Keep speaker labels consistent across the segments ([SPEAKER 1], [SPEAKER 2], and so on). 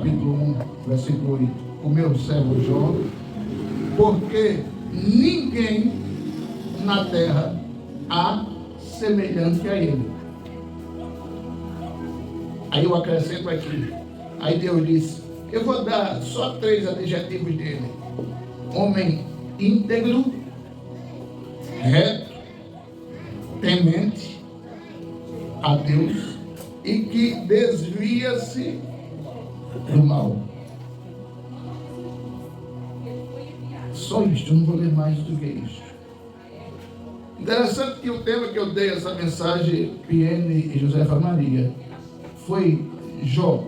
[SPEAKER 1] capítulo 1, versículo 8, o meu servo Jó, porque ninguém na terra há semelhante a ele. Aí eu acrescento aqui, aí Deus disse, eu vou dar só 3 adjetivos dele: homem íntegro, reto, temente a Deus e que desvia-se do mal. Só isto, eu não vou ler mais do que isto. Interessante que o tema que eu dei essa mensagem, Piene e Josefa Maria, foi Jó,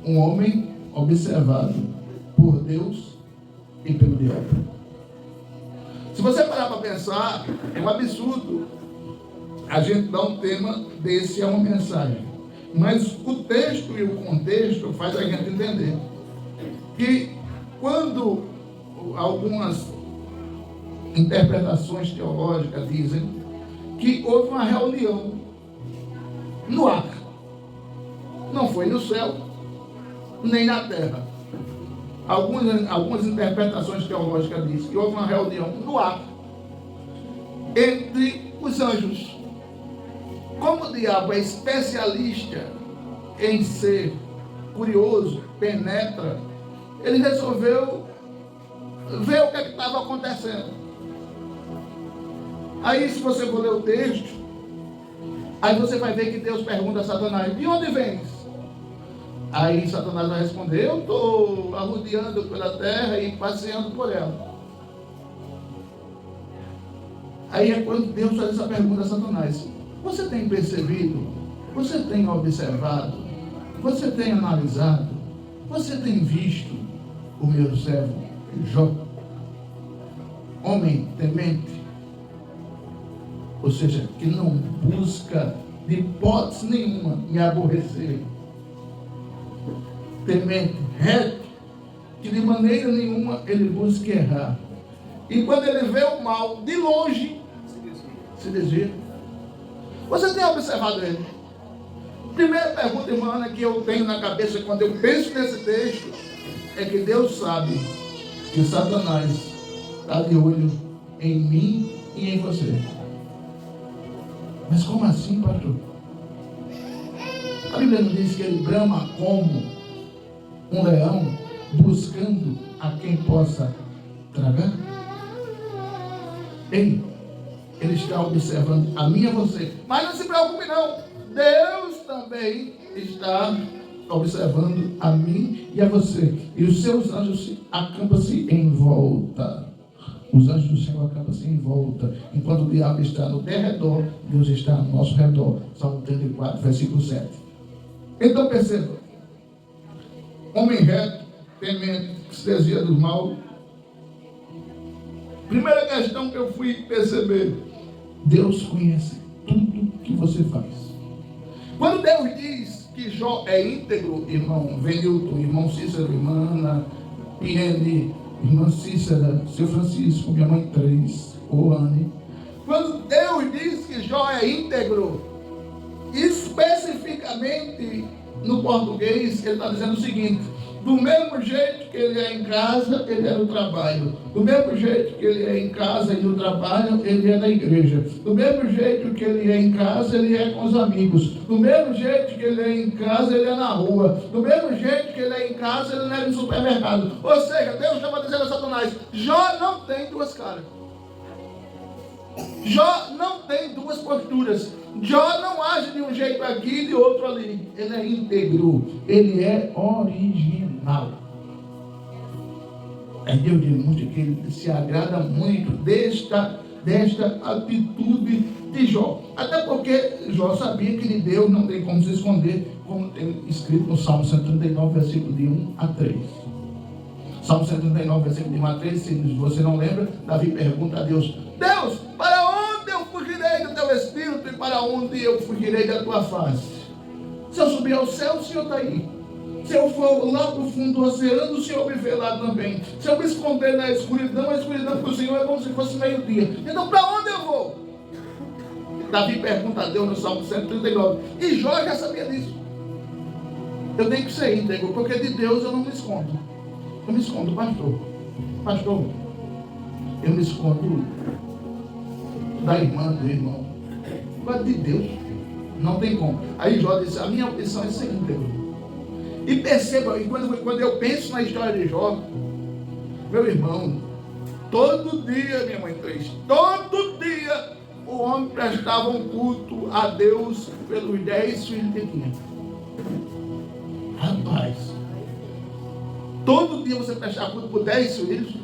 [SPEAKER 1] um homem observado por Deus e pelo diabo. Se você parar para pensar, é um absurdo a gente dar um tema desse a uma mensagem. Mas o texto e o contexto faz a gente entender que quando algumas interpretações teológicas dizem que houve uma reunião no ar, não foi no céu nem na terra. Algumas interpretações teológicas dizem que houve uma reunião no ar entre os anjos. Como o diabo é especialista em ser curioso, penetra, ele resolveu ver o que estava acontecendo. Aí, se você for ler o texto, aí você vai ver que Deus pergunta a Satanás: de onde vens? Aí Satanás vai responder: eu estou arrodeando pela terra e passeando por ela. Aí é quando Deus faz essa pergunta a Satanás: você tem percebido? Você tem observado? Você tem analisado? Você tem visto o meu servo Jó? Homem temente, ou seja, que não busca de hipótese nenhuma me aborrecer. Temente, reto, que de maneira nenhuma ele busca errar. E quando ele vê o mal de longe, se desvia. Você tem observado ele? Primeira pergunta, irmã, que eu tenho na cabeça quando eu penso nesse texto é que Deus sabe que Satanás está de olho em mim e em você. Mas como assim, pastor? A Bíblia não diz que ele brama como um leão buscando a quem possa tragar? Ei, ele está observando a mim e a você. Mas não se preocupe não, Deus também está observando a mim e a você. E os seus anjos acampam-se em volta. Os anjos do Senhor acampam-se em volta. Enquanto o diabo está no derredor, Deus está ao nosso redor. Salmo 34, versículo 7. Então perceba: homem reto, temente, que se desvia do mal. Primeira questão que eu fui perceber: Deus conhece tudo que você faz. Quando Deus diz que Jó é íntegro, irmão Venilton, irmão Cícero, irmã Ana, Piene, irmã Cícera, seu Francisco, minha mãe 3, Oane. Quando Deus diz que Jó é íntegro, especificamente no português, ele está dizendo o seguinte: do mesmo jeito que ele é em casa, ele é no trabalho. Do mesmo jeito que ele é em casa e no trabalho, ele é na igreja. Do mesmo jeito que ele é em casa, ele é com os amigos. Do mesmo jeito que ele é em casa, ele é na rua. Do mesmo jeito que ele é em casa, ele é no supermercado. Ou seja, Deus estava dizendo a Satanás: Jó não tem duas caras. Jó não tem duas posturas. Jó não age de um jeito aqui e de outro ali. Ele é íntegro. Ele é original. É Deus demonstra que ele se agrada muito desta atitude de Jó. Até porque Jó sabia que de Deus não tem como se esconder, como tem escrito no Salmo 139, versículo de 1 a 3. Salmo 139, versículo de 1 a 3, se você não lembra, Davi pergunta a Deus: Deus, para onde eu fugirei do teu Espírito e para onde eu fugirei da tua face? Se eu subir ao céu, o Senhor está aí. Se eu for lá para o fundo do oceano, o Senhor me vê lá também. Se eu me esconder na escuridão, a escuridão para o Senhor é como se fosse meio-dia. Então, para onde eu vou? Davi pergunta a Deus no Salmo 139. E Jó já sabia disso. Eu tenho que ser íntegro, porque de Deus eu não me escondo. Eu me escondo, pastor. Pastor, eu me escondo da irmã, do irmão. Mas de Deus, não tem como. Aí Jó disse, a minha opção é ser íntegro. E perceba, quando eu penso na história de Jó, meu irmão, todo dia, minha mãe diz, todo dia o homem prestava um culto a Deus pelos 10 filhos que tinha. Rapaz, todo dia você prestar culto por 10 filhos.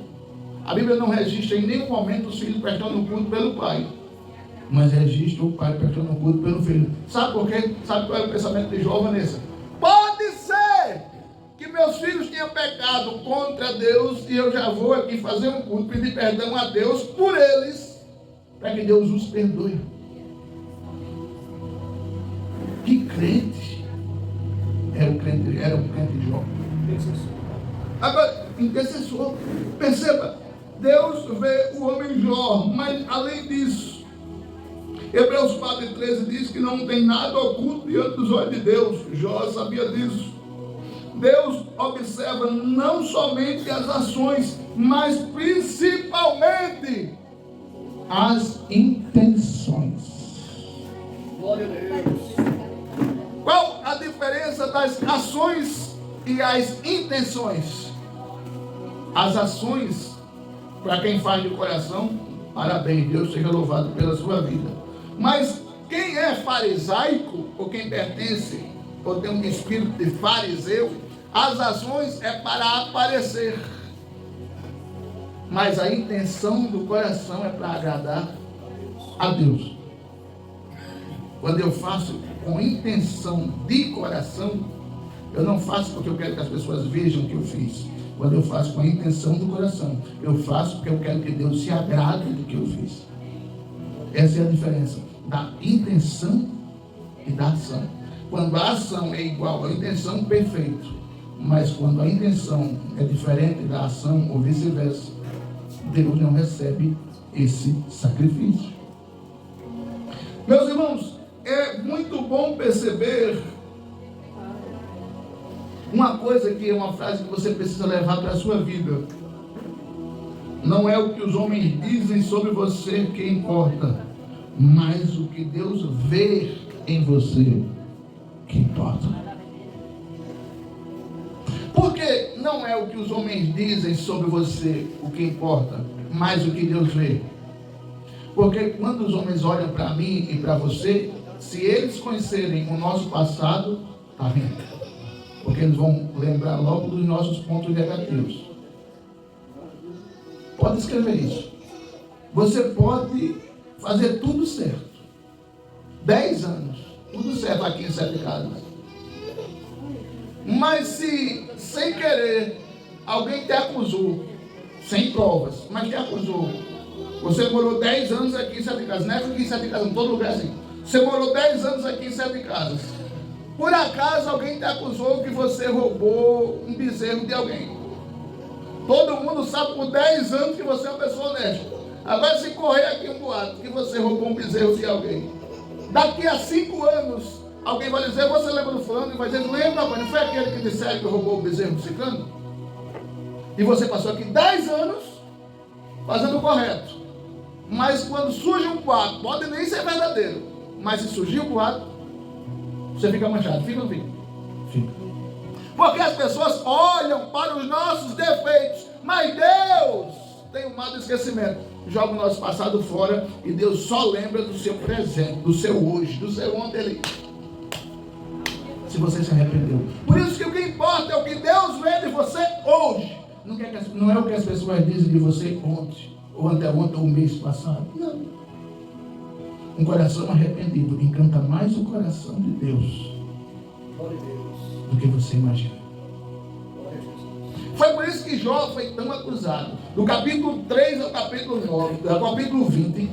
[SPEAKER 1] A Bíblia não registra em nenhum momento os filhos prestando culto pelo pai, mas registra o pai prestando culto pelo filho. Sabe por quê? Sabe qual é o pensamento de Jó, Vanessa? Pode ser que meus filhos tenham pecado contra Deus e eu já vou aqui fazer um culto, pedir perdão a Deus por eles, para que Deus os perdoe. Que crente era o crente de Jó. Agora, intercessor, perceba, Deus vê o homem Jó, mas além disso, Hebreus 4:13 diz que não tem nada oculto diante dos olhos de Deus. Jó sabia disso. Deus observa não somente as ações, mas principalmente as intenções.
[SPEAKER 2] Glória a Deus.
[SPEAKER 1] Qual a diferença das ações e as intenções? As ações, para quem faz de coração, parabéns, Deus seja louvado pela sua vida. Mas quem é farisaico, ou quem pertence, ou tem um espírito de fariseu, as ações é para aparecer, mas a intenção do coração é para agradar a Deus. Quando eu faço com intenção de coração, eu não faço porque eu quero que as pessoas vejam o que eu fiz. Quando eu faço com a intenção do coração, eu faço porque eu quero que Deus se agrade do que eu fiz. Essa é a diferença da intenção e da ação. Quando a ação é igual à intenção, perfeito. Mas quando a intenção é diferente da ação ou vice-versa, Deus não recebe esse sacrifício. Meus irmãos, é muito bom perceber uma coisa que é uma frase que você precisa levar para a sua vida. Não é o que os homens dizem sobre você que importa, mas o que Deus vê em você que importa. Porque não é o que os homens dizem sobre você o que importa, mas o que Deus vê. Porque quando os homens olham para mim e para você, se eles conhecerem o nosso passado, tá vendo? Porque eles vão lembrar logo dos nossos pontos negativos. Pode escrever isso. Você pode fazer tudo certo. 10 anos, tudo certo aqui em 7 casas. Mas se, sem querer, alguém te acusou, sem provas, mas te acusou. Você morou 10 anos aqui em 7 casas. Não é aqui em 7 casas, em todo lugar assim. Você morou 10 anos aqui em 7 casas. Por acaso alguém te acusou que você roubou um bezerro de alguém. Todo mundo sabe por 10 anos que você é uma pessoa honesta. Agora se correr aqui um boato que você roubou um bezerro de alguém. Daqui a 5 anos, alguém vai dizer, você lembra do fulano? E vai dizer, lembra, mas não foi aquele que disseram que roubou o bezerro do ciclano? E você passou aqui 10 anos fazendo o correto. Mas quando surge um boato, pode nem ser verdadeiro, mas se surgir um boato, você fica manchado. Fica ou não fica? Fica. Porque as pessoas olham para os nossos defeitos, mas Deus tem um mal do esquecimento. Joga o nosso passado fora e Deus só lembra do seu presente, do seu hoje, do seu ontem. Se você se arrependeu. Por isso que o que importa é o que Deus vê de você hoje. Não é o que as pessoas dizem de você ontem, ou anteontem, ou o mês passado. Não. Um coração arrependido encanta mais o coração de Deus do que você imagina. Foi por isso que Jó foi tão acusado. Do capítulo 3 ao capítulo 9, do capítulo 20,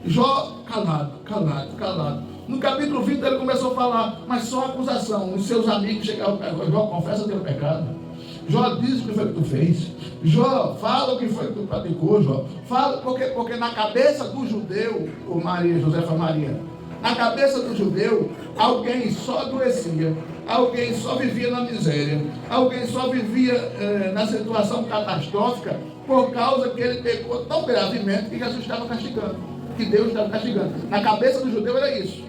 [SPEAKER 1] Jó calado. No capítulo 20 ele começou a falar, mas só acusação. Os seus amigos chegaram para Jó, confessa teu pecado. Jó diz o que foi que tu fez. Jó, fala o que foi que tu praticou, Jó. Fala, porque na cabeça do judeu, Josefa Maria, Na cabeça do judeu, alguém só adoecia, alguém só vivia na miséria, alguém só vivia na situação catastrófica por causa que ele pecou tão gravemente que Jesus estava castigando, que Deus estava castigando. Na cabeça do judeu era isso.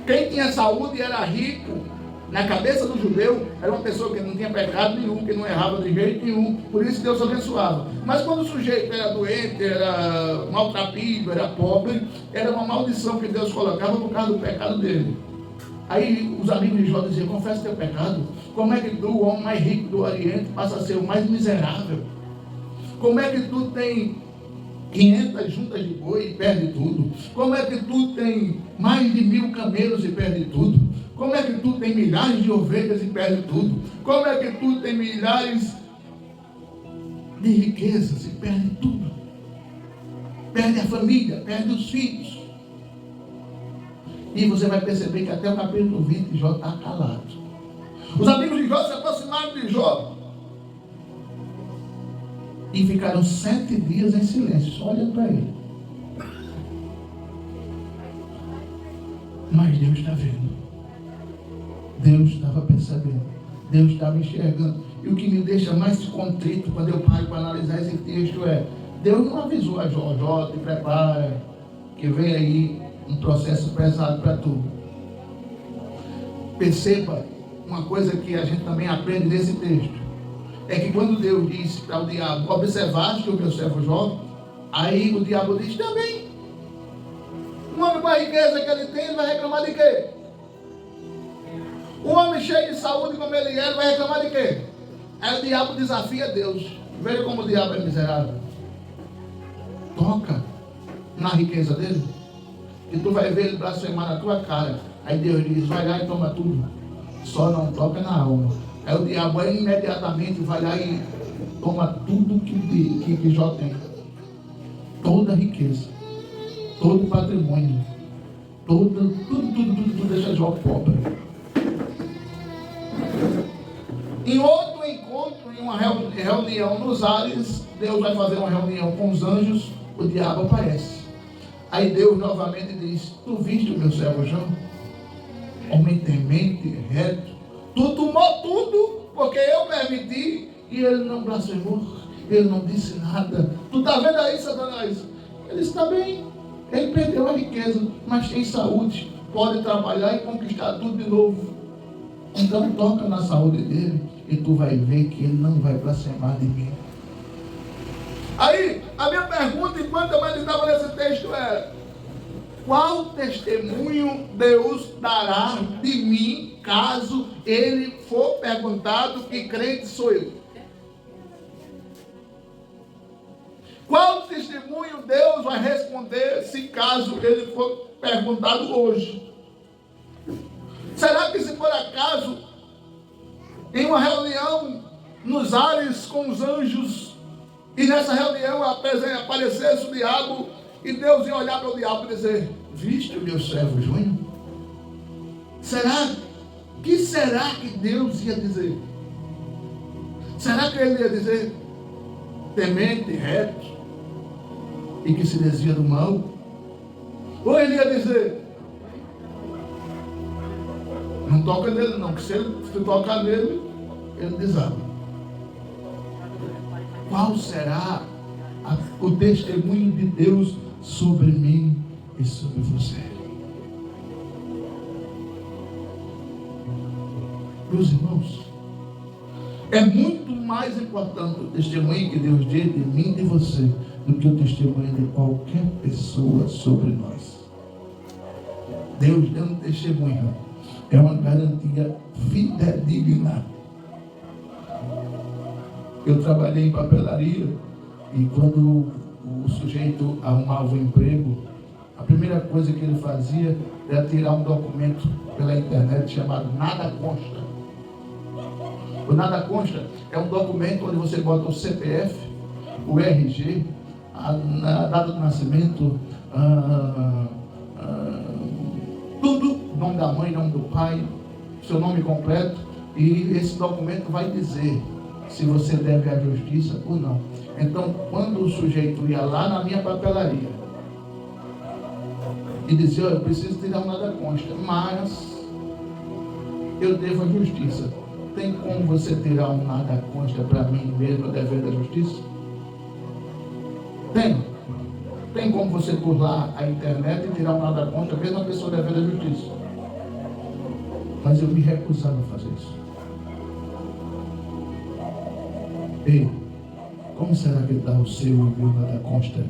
[SPEAKER 1] Quem tinha saúde era rico. Na cabeça do judeu, era uma pessoa que não tinha pecado nenhum, que não errava de jeito nenhum, por isso Deus abençoava. Mas quando o sujeito era doente, era maltrapilho, era pobre, era uma maldição que Deus colocava por causa do pecado dele. Aí os amigos de Jó diziam: confessa teu pecado. Como é que tu, o homem mais rico do Oriente, passa a ser o mais miserável? Como é que tu tem 500 juntas de boi e perde tudo? Como é que tu tem mais de 1000 camelos e perde tudo? Como é que tu tem milhares de ovelhas e perde tudo? Como é que tu tem milhares de riquezas e perde tudo? Perde a família, perde os filhos. E você vai perceber que até o capítulo 20 Jó está calado. Os amigos de Jó se aproximaram de Jó e ficaram 7 dias em silêncio, só olhando para ele. Mas Deus está vendo. Deus estava percebendo. Deus estava enxergando. E o que me deixa mais contrito quando eu paro para analisar esse texto é: Deus não avisou a Jó: Jó, te prepara, que vem aí um processo pesado para tu. Perceba uma coisa que a gente também aprende nesse texto. É que quando Deus disse para o diabo: observaste o meu servo Jó? Aí o diabo diz também: um homem com a riqueza que ele tem, ele vai reclamar de quê? Um homem cheio de saúde como ele é, ele vai reclamar de quê? Aí o diabo desafia Deus. Veja como o diabo é miserável. Toca na riqueza dele, e tu vai ver ele blasfemar na tua cara. Aí Deus diz: vai lá e toma tudo, só não toca na alma. Aí o diabo imediatamente vai lá e toma tudo que Jó tem. Toda a riqueza, todo o patrimônio, tudo deixa Jó pobre. Em outro encontro, em uma reunião nos ares, Deus vai fazer uma reunião com os anjos, o diabo aparece. Aí Deus novamente diz: tu viste o meu servo Jó? Homem temente, reto. Tu tomou tudo porque eu permiti e ele não blasfemou, ele não disse nada. Tu está vendo aí, Satanás? Ele está bem, ele perdeu a riqueza, mas tem saúde, pode trabalhar e conquistar tudo de novo. Então toca na saúde dele e tu vai ver que ele não vai blasfemar de mim. Aí, a minha pergunta, enquanto eu meditava nesse texto, era: qual testemunho Deus dará de mim, caso ele for perguntado que crente sou eu? Qual testemunho Deus vai responder se caso ele for perguntado hoje? Será que, se por acaso, em uma reunião nos ares com os anjos, e nessa reunião aparecesse o diabo, e Deus ia olhar para o diabo e dizer: viste o meu servo Júnior? Que será que Deus ia dizer? Será que ele ia dizer: temente, reto, e que se desvia do mal? Ou ele ia dizer: não toca nele não, que se tocar nele, ele desaba? Qual será o testemunho de Deus sobre mim e sobre você? Meus irmãos, é muito mais importante o testemunho que Deus dê de mim e de você do que o testemunho de qualquer pessoa sobre nós. Deus dando testemunho é uma garantia fidedigna. Eu trabalhei em papelaria e quando o sujeito arrumava um emprego, a primeira coisa que ele fazia era tirar um documento pela internet chamado Nada Consta. O Nada Consta é um documento onde você bota o CPF, o RG, a data de nascimento, tudo, nome da mãe, nome do pai, seu nome completo, e esse documento vai dizer se você deve à justiça ou não. Então, quando o sujeito ia lá na minha papelaria e dizer: eu preciso tirar um nada consta, mas eu devo a justiça. Tem como você tirar um nada consta para mim mesmo, devendo a justiça? Tem como você burlar a internet e tirar um nada consta, mesmo a pessoa devendo a justiça? Mas eu me recusava a fazer isso. Ei, como será que está o seu e o meu nada consta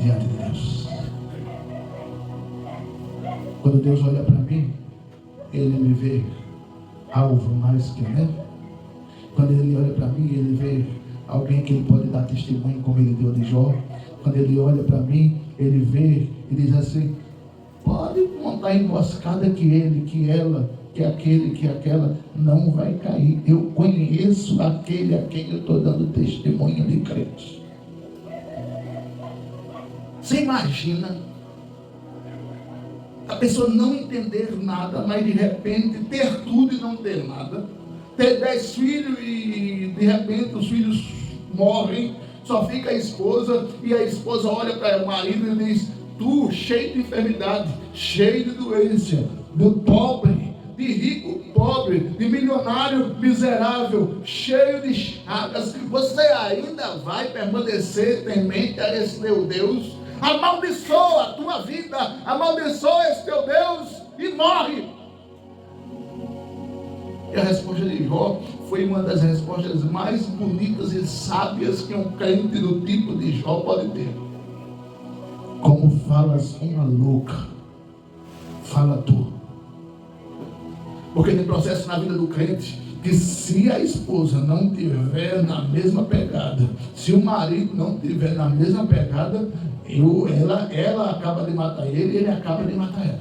[SPEAKER 1] diante de Deus? Quando Deus olha para mim, Ele me vê alvo mais que neve. Quando Ele olha para mim, Ele vê alguém que Ele pode dar testemunho, como Ele deu de Jó. Quando Ele olha para mim, Ele vê e diz assim: pode montar emboscada que ele, que ela, que aquele, que aquela não vai cair. Eu conheço aquele a quem eu estou dando testemunho de crente. Você imagina a pessoa não entender nada, mas de repente ter tudo e não ter nada, ter 10 filhos e de repente os filhos morrem, só fica a esposa, e a esposa olha para o marido e diz: tu, cheio de enfermidade, cheio de doença, do pobre, de rico, pobre, de milionário, miserável, cheio de chagas, você ainda vai permanecer temente a esse teu Deus? Amaldiçoa a tua vida, amaldiçoa esse teu Deus e morre. E a resposta de Jó foi uma das respostas mais bonitas e sábias que um crente do tipo de Jó pode ter. Como falas uma louca, fala tu. Porque tem processo na vida do crente que, se a esposa não tiver na mesma pegada, se o marido não tiver na mesma pegada, ela acaba de matar ele e ele acaba de matar ela.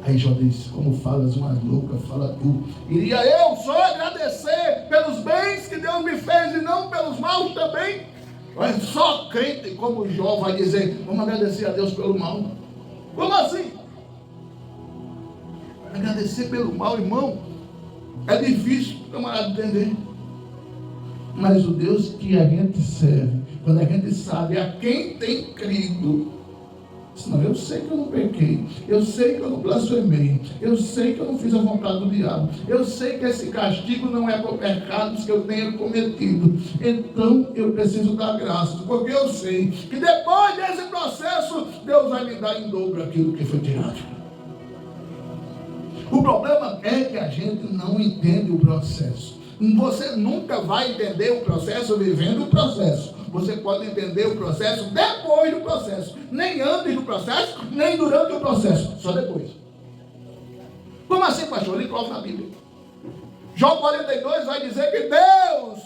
[SPEAKER 1] Aí Jó diz: como falas uma louca, fala tu. Iria eu só agradecer pelos bens que Deus me fez e não pelos maus também? Mas só crente como Jó vai dizer: vamos agradecer a Deus pelo mal. Como assim? Agradecer pelo mal, irmão, é difícil o camarada entender. Mas o Deus que a gente serve, quando a gente sabe a quem tem crido, senão eu sei que eu não pequei, eu sei que eu não blasfemei, eu sei que eu não fiz a vontade do diabo, eu sei que esse castigo não é por pecados que eu tenha cometido, então eu preciso dar graças, porque eu sei que depois desse processo Deus vai me dar em dobro aquilo que foi tirado. O problema é que a gente não entende o processo. Você nunca vai entender o processo vivendo o processo. Você pode entender o processo depois do processo. Nem antes do processo, nem durante o processo. Só depois. Como assim, pastor? Ele prova na Bíblia. Jó 42 vai dizer que Deus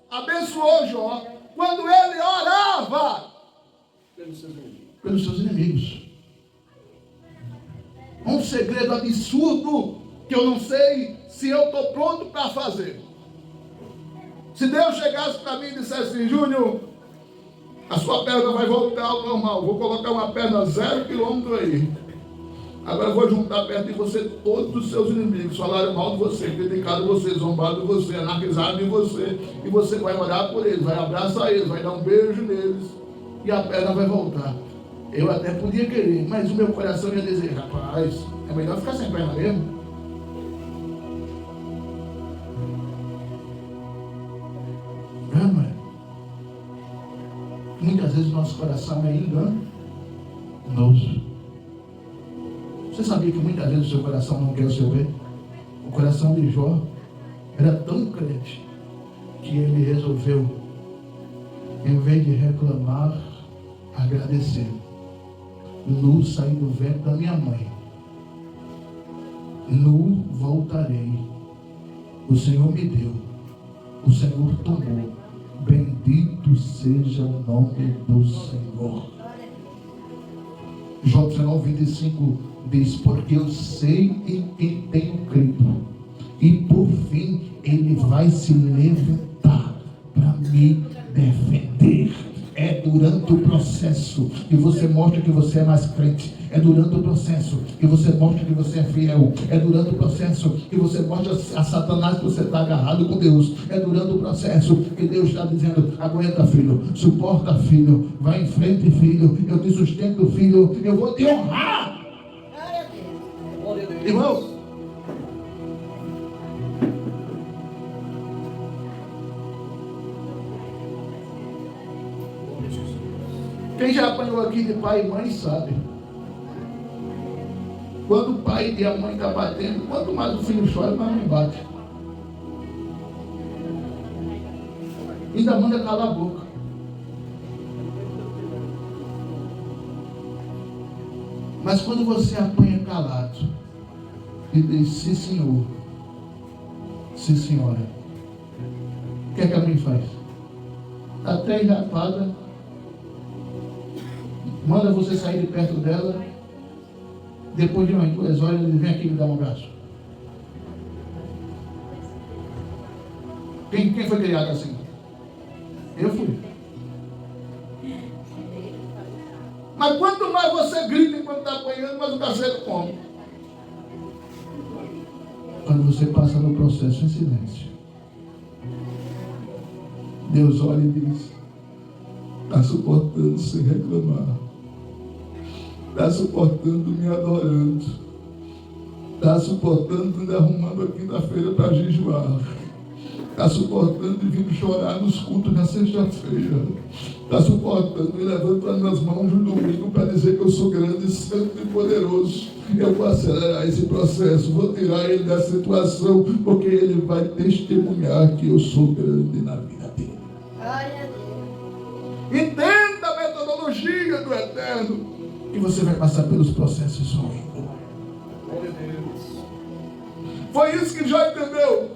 [SPEAKER 1] abençoou Jó quando ele orava pelos seus inimigos. Um segredo absurdo que eu não sei se eu estou pronto para fazer. Se Deus chegasse para mim e dissesse: Júnior, a sua perna vai voltar ao normal, vou colocar uma perna 0 km aí, agora eu vou juntar perto de você todos os seus inimigos, falaram mal de você, criticaram você, zombaram de você, anarquizaram de você, e você vai orar por eles, vai abraçar eles, vai dar um beijo neles, e a perna vai voltar. Eu até podia querer, mas o meu coração ia dizer: rapaz, é melhor ficar sem perna mesmo. Não é? Muitas vezes o nosso coração é enganoso. Você sabia que muitas vezes o seu coração não quer o seu bem? O coração de Jó era tão crente que ele resolveu, em vez de reclamar, agradecer. Nu saí do ventre da minha mãe, nu voltarei. O Senhor me deu, o Senhor tomou. Bendito seja o nome do Senhor. Jó 19:25 diz: porque eu sei em quem tenho crido, e por fim ele vai se levantar para me defender. É durante o processo que você mostra que você é mais crente. É durante o processo que você mostra que você é fiel. É durante o processo que você mostra a Satanás que você está agarrado com Deus. É durante o processo que Deus está dizendo: aguenta, filho, suporta, filho, vai em frente, filho, eu te sustento, filho, eu vou te honrar.
[SPEAKER 2] Glória a Deus.
[SPEAKER 1] Irmãos, quem já apanhou aqui de pai e mãe sabe. Quando o pai e a mãe estão batendo, quanto mais o filho chora, mais a mãe bate. Ainda manda calar a boca. Mas quando você apanha calado e diz: sim, senhor, sim, senhora, o que é que a mãe faz? Dá 3 lapadas, manda você sair de perto dela. Depois de umas 2 horas, ele vem aqui me dar um abraço. Quem foi criado assim? Eu fui. Mas quanto mais você grita enquanto está apanhando, mais o cacete come. Quando você passa no processo em silêncio, Deus olha e diz: está suportando sem reclamar. Está suportando me adorando. Está suportando me arrumando a quinta-feira para jejuar. Está suportando e vindo chorar nos cultos na sexta-feira. Está suportando e levantando as mãos no domingo para dizer que eu sou grande, santo e poderoso. Eu vou acelerar esse processo, vou tirar ele da situação, porque ele vai testemunhar que eu sou grande na vida dele. Entenda a metodologia do Eterno, que você vai passar pelos processos sorrindo.
[SPEAKER 2] Glória a Deus.
[SPEAKER 1] Foi isso que Jó entendeu.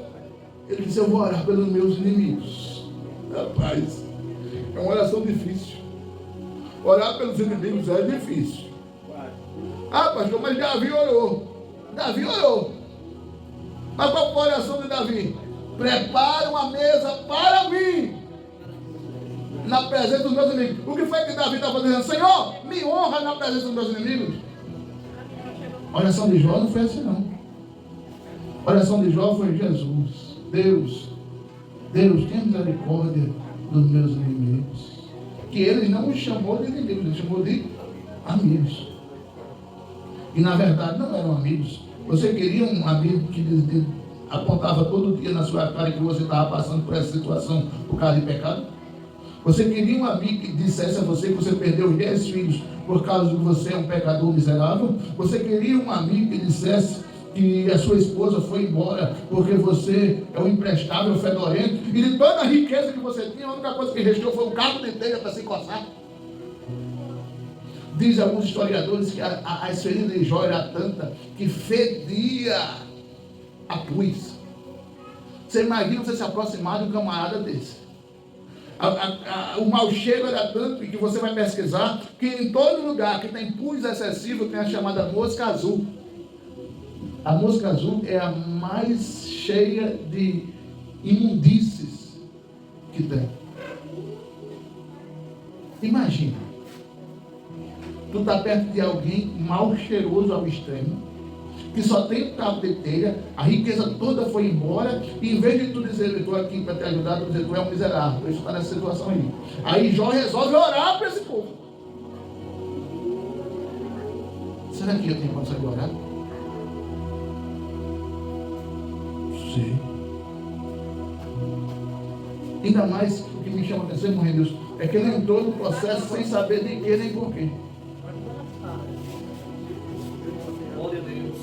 [SPEAKER 1] Ele disse: eu vou orar pelos meus inimigos. Rapaz, é uma oração difícil. Orar pelos inimigos é difícil. Ah, pastor, mas Davi orou. Davi orou. Mas qual foi a oração de Davi? Prepara uma mesa para mim na presença dos meus inimigos. O que foi que Davi estava dizendo? Senhor, me honra na presença dos meus inimigos. A oração de Jó não foi assim, não. A oração de Jó foi: Jesus, Deus, tenha misericórdia dos meus inimigos. Que ele não os chamou de inimigos, ele chamou de amigos. E na verdade não eram amigos. Você queria um amigo que apontava todo dia na sua cara que você estava passando por essa situação por causa de pecado? Você queria um amigo que dissesse a você que você perdeu os 10 filhos por causa de que você é um pecador miserável? Você queria um amigo que dissesse que a sua esposa foi embora porque você é um imprestável fedorento e de toda a riqueza que você tinha, a única coisa que restou foi um cabo de telha para se coçar? Diz alguns historiadores que a ferida de Jó era tanta que fedia a pus. Você imagina você se aproximar de um camarada desse? O mau cheiro era tanto que você vai pesquisar que em todo lugar que tem pus excessivo tem a chamada mosca azul. A mosca azul é a mais cheia de imundícies que tem. Imagina, tu está perto de alguém mal cheiroso ao extremo, que só tem um cabo de telha, a riqueza toda foi embora, e em vez de tu dizer: eu estou aqui para te ajudar, tu dizer: tu é um miserável, tu está nessa situação aí. Aí Jó resolve orar para esse povo. Será que eu tenho condição de orar? Sim. Ainda mais o que me chama a atenção, irmão Deus, é que ele entrou no processo sem saber nem que nem porquê.
[SPEAKER 2] Glória a Deus.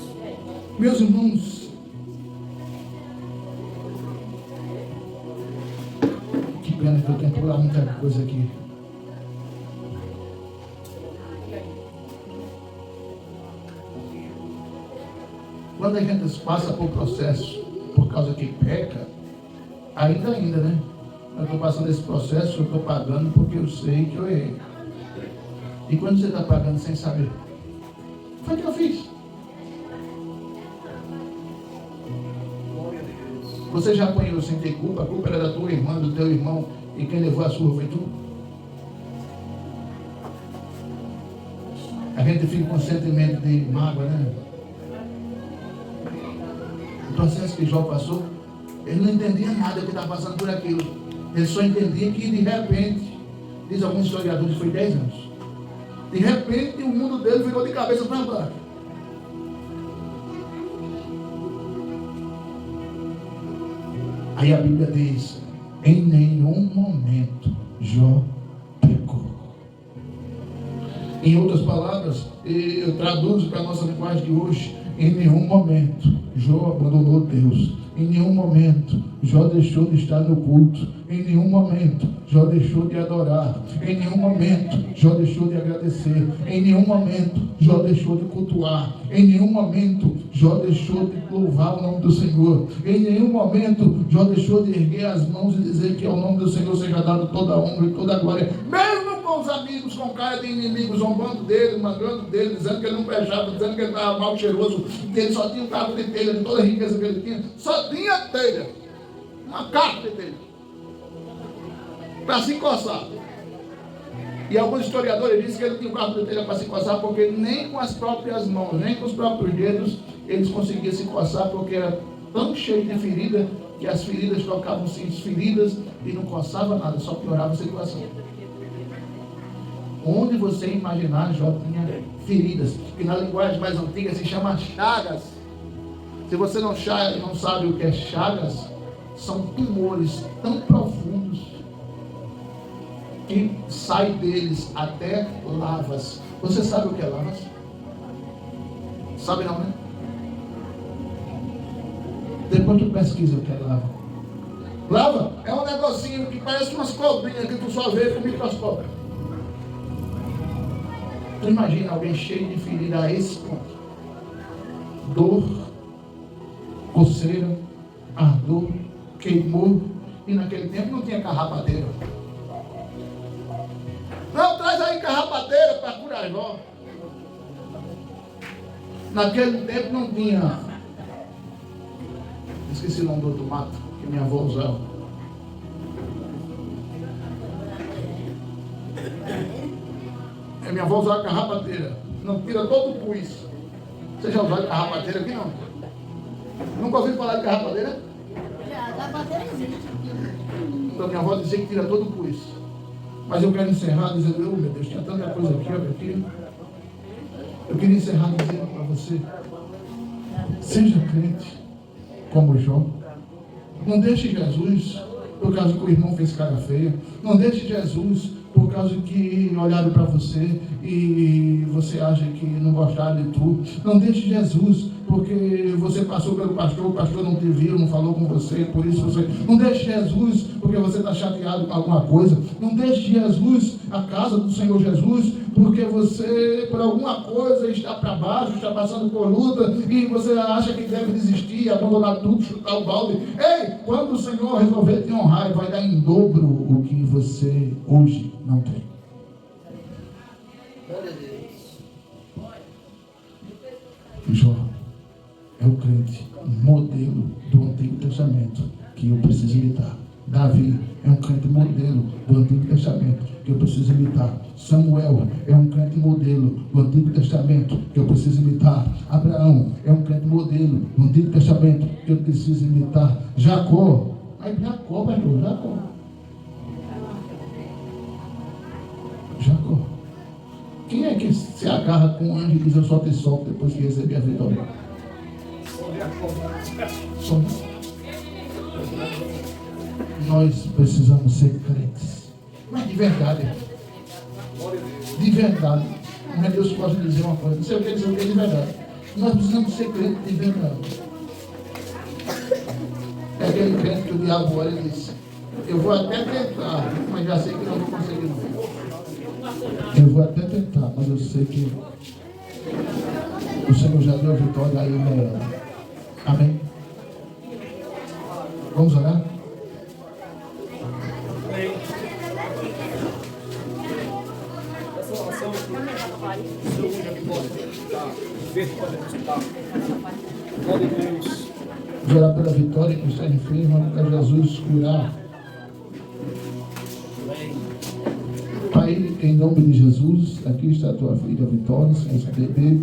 [SPEAKER 1] Meus irmãos, que pena que eu tenho que pular muita coisa aqui. Quando a gente passa por processo por causa que peca, ainda, né? Eu estou passando esse processo, eu estou pagando porque eu sei que eu errei. E quando você está pagando sem saber, foi o que eu fiz. Você já apanhou sem ter culpa? A culpa era da tua irmã, do teu irmão, e quem levou a surra foi tu? A gente fica com um sentimento de mágoa, né? O processo que Jó passou, ele não entendia nada que estava passando por aquilo. Ele só entendia que de repente, diz alguns historiadores, foi 10 anos. De repente o mundo dele virou de cabeça para baixo. Aí a Bíblia diz, em nenhum momento Jó pecou. Em outras palavras, eu traduzo para a nossa linguagem de hoje, em nenhum momento Jó abandonou Deus. Em nenhum momento Jó deixou de estar no culto. Em nenhum momento Jó deixou de adorar. Em nenhum momento Jó deixou de agradecer. Em nenhum momento Jó deixou de cultuar. Em nenhum momento Jó deixou de louvar o nome do Senhor. Em nenhum momento Jó deixou de erguer as mãos e dizer que ao nome do Senhor seja dado toda a honra e toda a glória. Mesmo com os amigos, com cara de inimigos, zombando dele, mandando dele, dizendo que ele não prestava, dizendo que ele estava mal cheiroso, que ele só tinha um carro de telha, de toda a riqueza que ele tinha, só tinha telha, uma caixa de telha, para se coçar. E alguns historiadores dizem que ele tinha um carro de telha para se coçar, porque nem com as próprias mãos, nem com os próprios dedos, eles conseguiam se coçar, porque era tão cheio de ferida, que as feridas tocavam-se feridas e não coçava nada, só piorava a situação. Onde você imaginar, Jó tinha feridas, que na linguagem mais antiga se chama chagas. Se você não sabe o que é chagas, são tumores tão profundos que sai deles até lavas. Você sabe o que é lavas? Sabe não, né? Depois tu pesquisa o que é lava. Lava é um negocinho que parece umas cobrinhas que tu só vê com microscópio. Tu imagina alguém cheio de ferida a esse ponto. Dor, coceira, ardor, queimou. E naquele tempo não tinha carrapateira. Não, traz aí carrapateira para curar Jó. Naquele tempo não tinha. Esqueci o nome do outro mato que minha avó usava. Minha avó usava carrapateira. Não, tira todo o pus. Você já usou carrapateira aqui, não? Nunca ouviu falar de carrapateira?
[SPEAKER 3] Já, carrapateira existe.
[SPEAKER 1] Então minha avó dizia que tira todo o pus. Mas eu quero encerrar dizendo, meu Deus, tinha tanta coisa aqui, ó, meu filho. Eu queria encerrar dizendo para você, seja crente como Jó. Não deixe Jesus por causa que o irmão fez cara feia. Não deixe Jesus por causa que olharam para você e você acha que não gostaram de tu. Não deixe Jesus porque você passou pelo pastor, o pastor não te viu, não falou com você, por isso você... Não deixe Jesus porque você está chateado com alguma coisa. Não deixe Jesus, a casa do Senhor Jesus, porque você, por alguma coisa, está para baixo, está passando por luta e você acha que deve desistir, abandonar tudo, chutar o balde. Ei, quando o Senhor resolver te honrar, Ele vai dar em dobro o que você hoje não tem.
[SPEAKER 2] Glória a Deus.
[SPEAKER 1] Jó é o crente modelo do Antigo Testamento que eu preciso imitar. Davi é um crente modelo do Antigo Testamento que eu preciso imitar. Samuel é um crente modelo do Antigo Testamento que eu preciso imitar. Abraão é um crente modelo do Antigo Testamento que eu preciso imitar. Jacó, mas Jacó, pastor, Jacó. Quem é que se agarra com um anjo e diz eu só te solto depois que receber a vitória? Somos. Nós precisamos ser crentes. Mas de verdade. De verdade. Meu Deus pode dizer uma coisa. Não sei o que, de verdade. Nós precisamos ser crentes de verdade. É aquele crente que o diabo olha e diz, eu vou até tentar, mas já sei que não vou conseguir não. Eu vou até tentar, mas eu sei que o Senhor já deu a vitória a ele. Amém? Vamos orar?
[SPEAKER 2] Essa oração aqui, seu hoje aqui pode escutar, ver que pode escutar. Glória a Deus.
[SPEAKER 1] Vou orar pela vitória que está enferma, para Jesus curar. Pai, Pai, em nome de Jesus, aqui está a tua filha Vitória, esse bebê.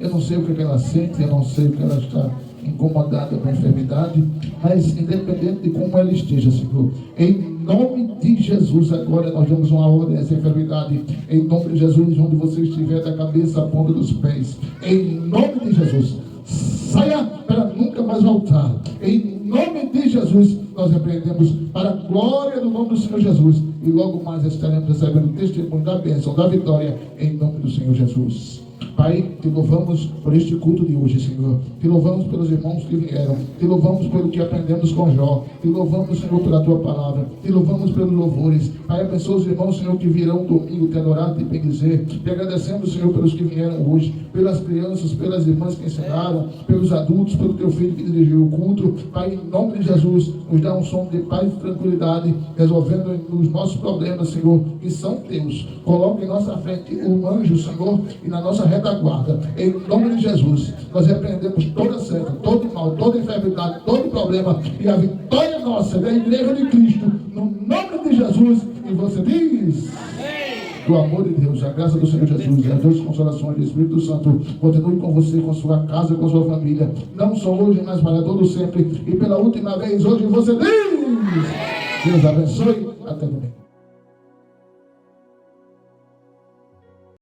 [SPEAKER 1] Eu não sei o que ela sente, eu não sei o que ela está incomodada com a enfermidade, mas independente de como ela esteja, Senhor, em nome de Jesus, agora nós damos uma ordem a essa enfermidade, em nome de Jesus, onde você estiver, da cabeça à ponta dos pés, em nome de Jesus, saia para nunca mais voltar, em nome de Jesus, nós repreendemos para a glória do nome do Senhor Jesus, e logo mais estaremos recebendo o testemunho da bênção, da vitória, em nome do Senhor Jesus. Pai, te louvamos por este culto de hoje, Senhor. Te louvamos pelos irmãos que vieram. Te louvamos pelo que aprendemos com Jó. Te louvamos, Senhor, pela tua palavra. Te louvamos pelos louvores. Pai, abençoa os irmãos, Senhor, que virão domingo te adorar, te bendizer. Te agradecemos, Senhor, pelos que vieram hoje, pelas crianças, pelas irmãs que ensinaram, pelos adultos, pelo teu filho que dirigiu o culto. Pai, em nome de Jesus, nos dá um som de paz e tranquilidade, resolvendo os nossos problemas, Senhor, que são teus. Coloca em nossa frente um anjo, Senhor, e na nossa retaguarda, em nome de Jesus, nós repreendemos toda seta, todo mal, toda enfermidade, todo problema, e a vitória nossa da igreja de Cristo, no nome de Jesus. E você diz: do amor de Deus, a graça do Senhor Jesus, as duas consolações do Espírito Santo continue com você, com sua casa, com sua família, não só hoje, mas para todo sempre, e pela última vez hoje você diz: Deus abençoe, até domingo.